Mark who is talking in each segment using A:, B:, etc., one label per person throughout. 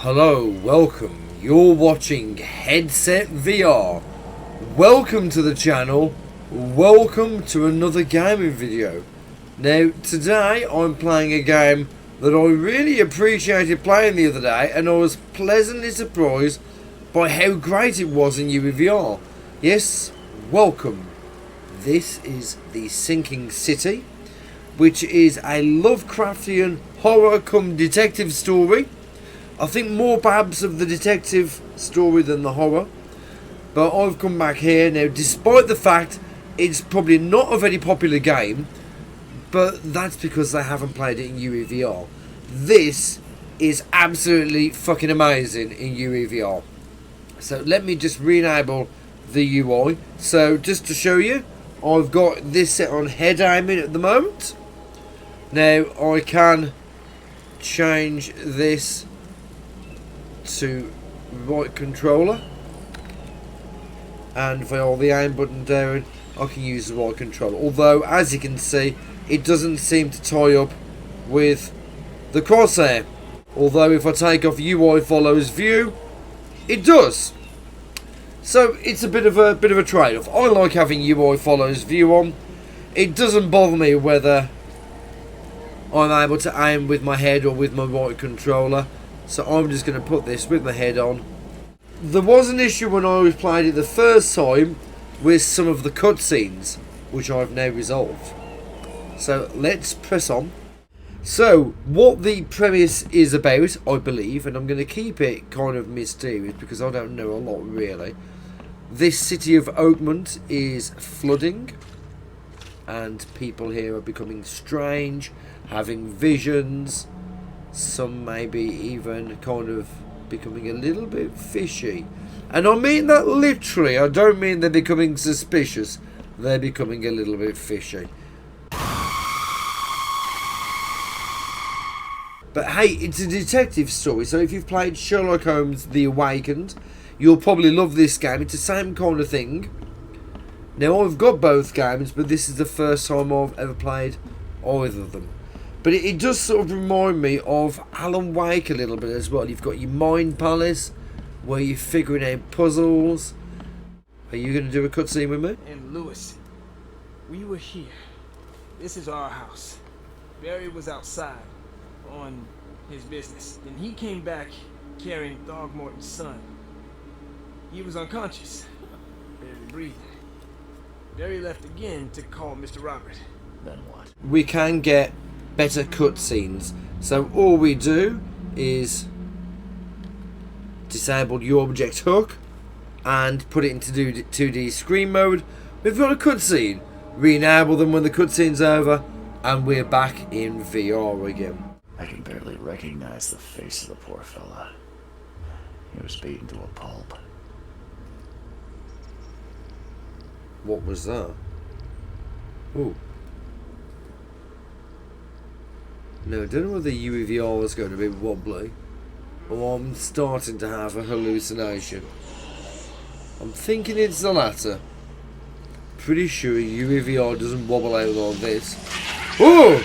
A: Hello, welcome. You're watching Headset VR. Welcome to the channel. Welcome to another gaming video. Now, today I'm playing a game that I really appreciated playing the other day, and I was pleasantly surprised by how great it was in UEVR. Yes, welcome. This is The Sinking City, which is a Lovecraftian horror cum detective story. I think more perhaps of the detective story than the horror. But I've come back here now, despite the fact it's probably not a very popular game, but that's because they haven't played it in UEVR. This is absolutely fucking amazing in UEVR. So let me just re-enable the UI. So just to show you, I've got this set on head aiming at the moment. Now I can change this to right controller, and via the aim button down I can use the right controller, although as you can see it doesn't seem to tie up with the crosshair, although if I take off UI follows view it does. So it's a bit of a trade-off. I like having UI follows view on. It doesn't bother me whether I'm able to aim with my head or with my right controller. So I'm just going to put this with my head on. There was an issue when I played it the first time with some of the cutscenes, which I've now resolved. So let's press on. So what the premise is about, I believe, and I'm going to keep it kind of mysterious because I don't know a lot really. This city of Oakmont is flooding, and people here are becoming strange, having visions. Some maybe even kind of becoming a little bit fishy. And I mean that literally. I don't mean they're becoming suspicious. They're becoming a little bit fishy. But hey, it's a detective story. So if you've played Sherlock Holmes The Awakened, you'll probably love this game. It's the same kind of thing. Now I've got both games, but this is the first time I've ever played either of them. But it does sort of remind me of Alan Wake a little bit as well. You've got your mind palace, where you're figuring out puzzles. Are you going to do a cutscene with me?
B: And Lewis, we were here. This is our house. Barry was outside on his business. Then he came back carrying Throgmorton's son. He was unconscious, barely breathing. Barry left again to call Mr. Robert.
C: Then what?
A: We can get better cutscenes. So all we do is disable the object hook and put it into 2D screen mode. We've got a cutscene. Re-enable them when the cutscene's over, and we're back in VR again.
C: I can barely recognize the face of the poor fella. He was beaten to a pulp.
A: What was that? Ooh. No, I don't know whether UEVR is going to be wobbly, or I'm starting to have a hallucination. I'm thinking it's the latter. Pretty sure UEVR doesn't wobble out like this. Oh!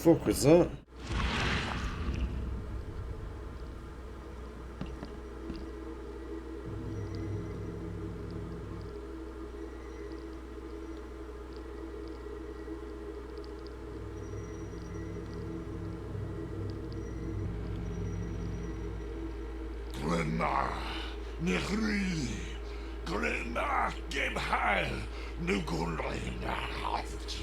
A: What the fuck was that?
D: Glenna, Nigri, Glenna, Gebhal, Nugulina, Hafti.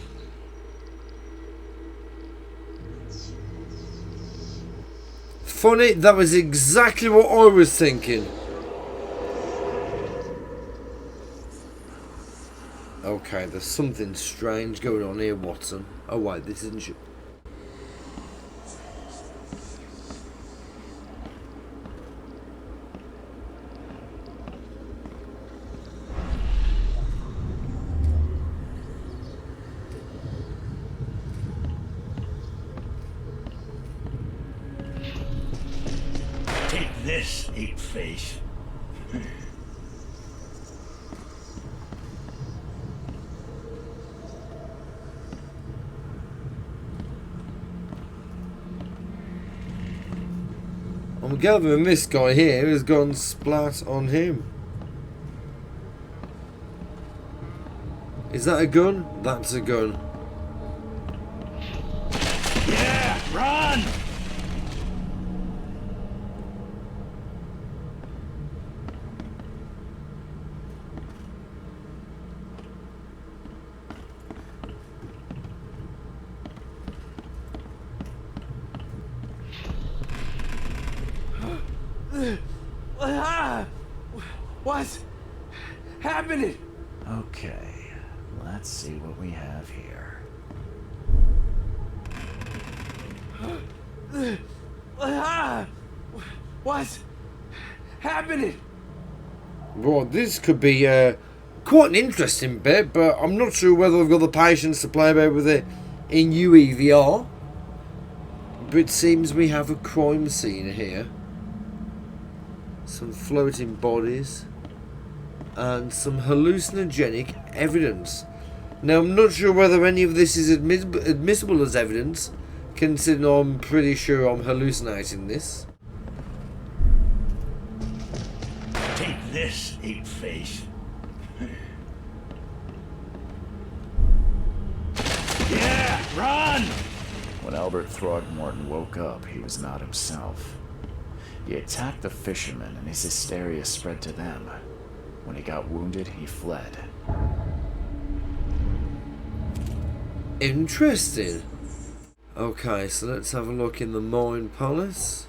A: Funny, that was exactly what I was thinking. Okay, there's something strange going on here, Watson. Oh wait, this isn't you.
C: this, ape face.
A: I'm gathering this guy here has gone splat on him. Is that a gun? That's a gun.
C: Yeah, run!
B: What's happening?
C: Okay, let's see what we have here.
B: What's happening?
A: Well, this could be quite an interesting bit, but I'm not sure whether I've got the patience to play about with it in UEVR. But it seems we have a crime scene here. Some floating bodies. And some hallucinogenic evidence. Now, I'm not sure whether any of this is admissible as evidence, considering I'm pretty sure I'm hallucinating this.
C: Take this, ape face. Yeah, run! When Albert Throgmorton woke up, he was not himself. He attacked the fishermen, and his hysteria spread to them. When he got wounded, he fled.
A: Interesting. Okay, so let's have a look in the Mine Palace.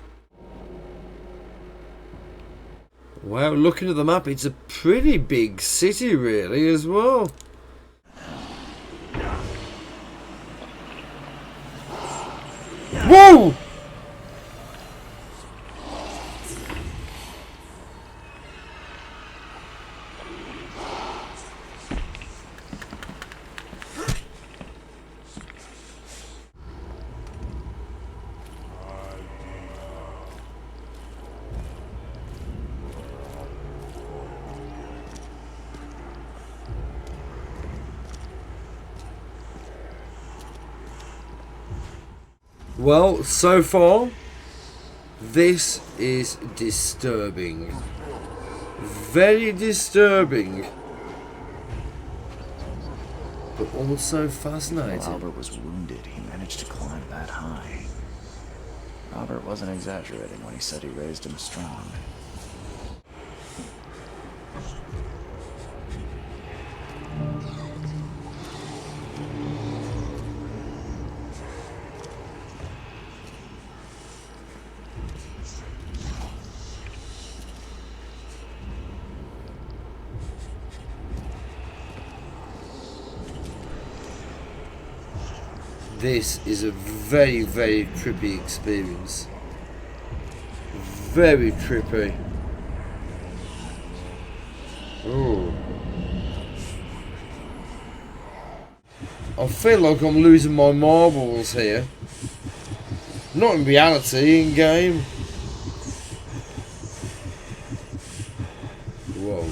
A: Wow, looking at the map, it's a pretty big city, really, as well. Whoa! Well, so far, this is disturbing. Very disturbing. But also fascinating.
C: While Albert was wounded, he managed to climb that high. Robert wasn't exaggerating when he said he raised him strong.
A: This is a very, very trippy experience. Very trippy. Ooh. I feel like I'm losing my marbles here. Not in reality, in game. Whoa.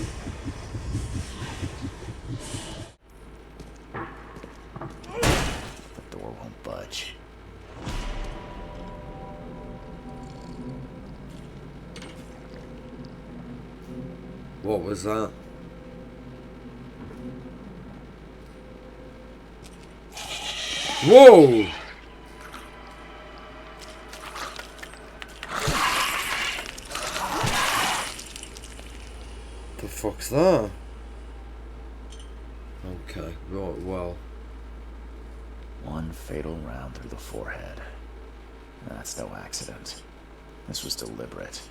C: The door won't budge.
A: What was that? Whoa! The fuck's that? Okay, right, well.
C: One fatal round through the forehead. That's no accident. This was deliberate.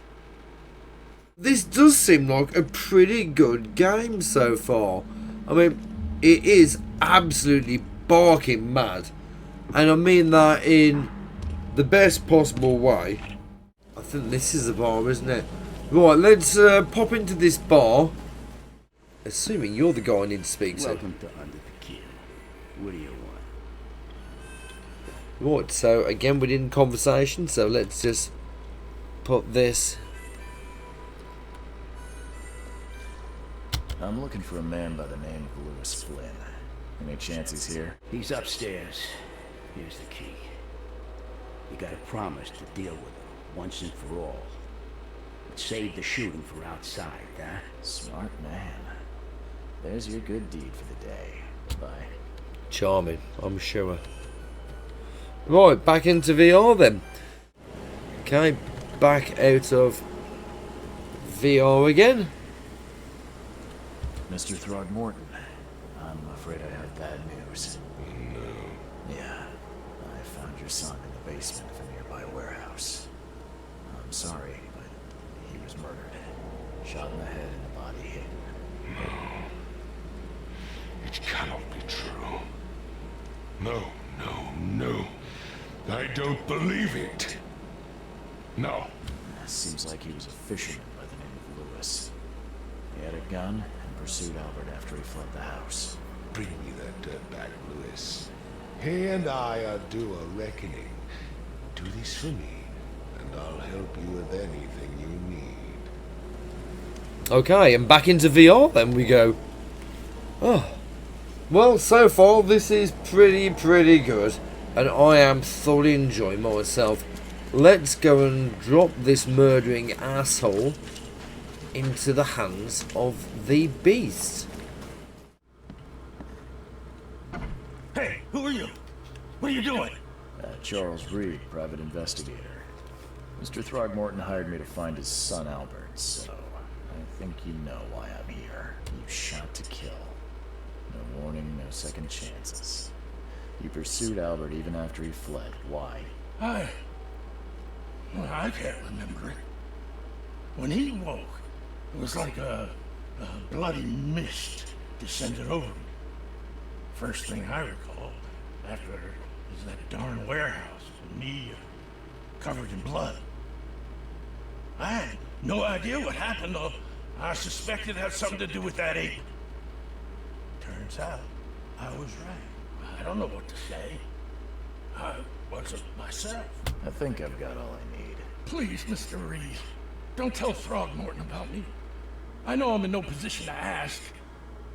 A: This does seem like a pretty good game so far. I mean, it is absolutely barking mad. And I mean that in the best possible way. I think this is the bar, isn't it? Right, let's pop into this bar. Assuming you're the guy I need to speak to.
E: Welcome to Under the Kill. What do you want?
A: Right, so again we're in conversation, so let's just put this
C: I'm looking for a man by the name of Lewis Flynn. Any chance he's here?
E: He's upstairs. Here's the key. You gotta promise to deal with him once and for all. Save the shooting for outside, huh?
C: Smart man. There's your good deed for the day. Bye.
A: Charming, I'm sure. Right, back into VR then. Okay, back out of VR again.
C: Mr. Throgmorton, I'm afraid I have bad news.
D: No.
C: Yeah, I found your son in the basement of a nearby warehouse. I'm sorry, but he was murdered. Shot in the head and the body hidden.
D: It cannot be true. No, no. I don't believe it. No.
C: Seems like he was a fisherman by the name of Lewis. He had a gun and pursued Albert after he fled the house.
D: Bring me that dirtbag, Lewis. He and I are due a reckoning. Do this for me, and I'll help you with anything you need.
A: Okay, and back into VR then we go. Oh. Well, so far this is pretty good. And I am thoroughly enjoying myself. Let's go and drop this murdering asshole into the hands of the beast.
E: Hey, who are you? What are you doing?
C: Charles Reed, private investigator. Mr. Throgmorton hired me to find his son Albert, so I think you know why I'm here. You shot to kill. No warning, no second chances. You pursued Albert even after he fled. Why?
F: I can't remember it. When he woke, it was like a bloody mist descended over me. First thing I recall after is that darn warehouse and me covered in blood. I had no idea what happened, though. I suspected it had something to do with that ape. Turns out, I was right. I don't know what to say. I wasn't myself.
C: I think I've got all I need.
F: Please, Mr. Reed, don't tell Throgmorton about me. I know I'm in no position to ask.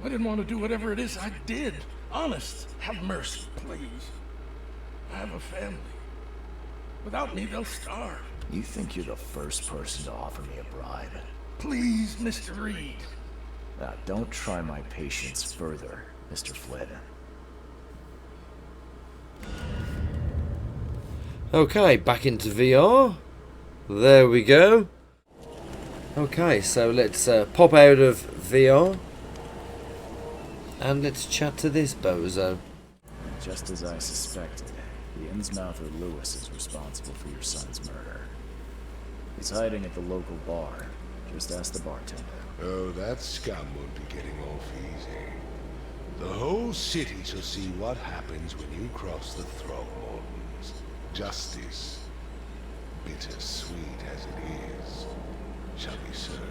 F: I didn't want to do whatever it is I did. Honest, have mercy, please. I have a family. Without me, they'll starve.
C: You think you're the first person to offer me a bribe?
F: Please, Mr. Reed.
C: Now, don't try my patience further, Mr. Flynn.
A: Okay, back into VR. There we go. Okay, so let's pop out of VR. And let's chat to this bozo.
C: Just as I suspected, the Innsmouther Lewis is responsible for your son's murder. He's hiding at the local bar. Just ask the bartender.
D: Oh, that scum won't be getting off easy. The whole city shall see what happens when you cross the Throgmortons. Justice, bittersweet as it is, shall be served.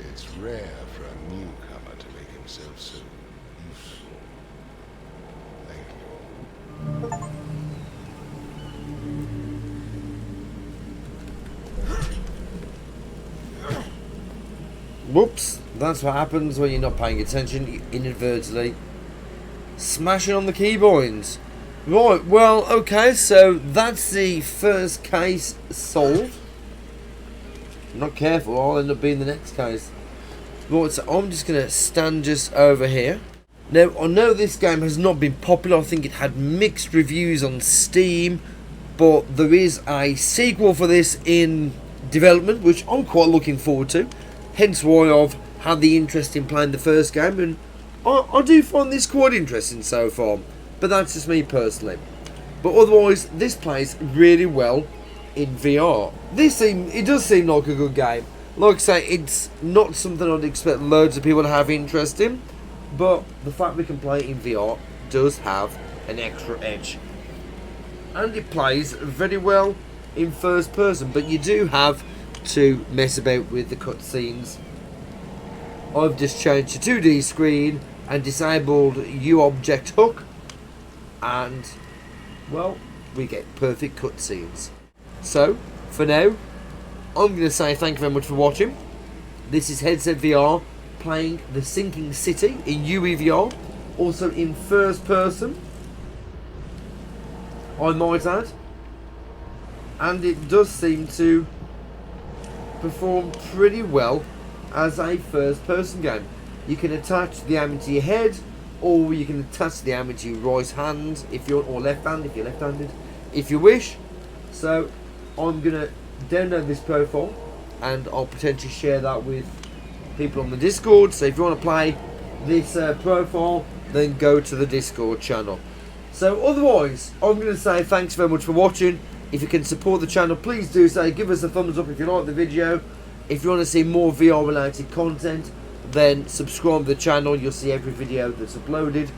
D: It's rare for a newcomer to make himself so useful. Thank you.
A: Whoops, that's what happens when you're not paying attention. You inadvertently smashing on the keyboards. Right, well, okay, so that's the first case solved. Not careful, I'll end up being the next case. Right, so I'm just going to stand just over here. Now, I know this game has not been popular. I think it had mixed reviews on Steam. But there is a sequel for this in development, which I'm quite looking forward to. Hence why I've had the interest in playing the first game. And I do find this quite interesting so far. But that's just me personally. But otherwise, this plays really well in VR. It does seem like a good game. Like I say, it's not something I'd expect loads of people to have interest in. But the fact we can play it in VR does have an extra edge. And it plays very well in first person. But you do have to mess about with the cutscenes. I've just changed to 2D screen and disabled U-Object Hook. And, well, we get perfect cutscenes. So, for now, I'm going to say thank you very much for watching. This is Headset VR. playing The Sinking City in UEVR, also in first person, I might add, and it does seem to perform pretty well as a first person game. You can attach the ammo to your head, or you can attach the ammo to your right hand if you're, or left hand if you're left-handed, if you wish. So I'm gonna download this profile and I'll potentially share that with people on the Discord. So if you want to play this profile, then go to the Discord channel. So otherwise, I'm going to say thanks very much for watching. If you can support the channel, please do so. Give us a thumbs up if you like the video. If you want to see more VR related content, then subscribe to the channel. You'll see every video that's uploaded.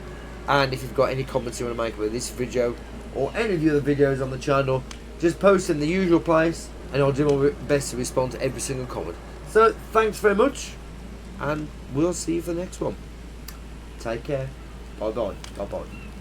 A: And if you've got any comments you want to make about this video or any of the other videos on the channel, just post in the usual place and I'll do my best to respond to every single comment. So thanks very much, and we'll see you for the next one. Take care. Bye bye. Bye bye.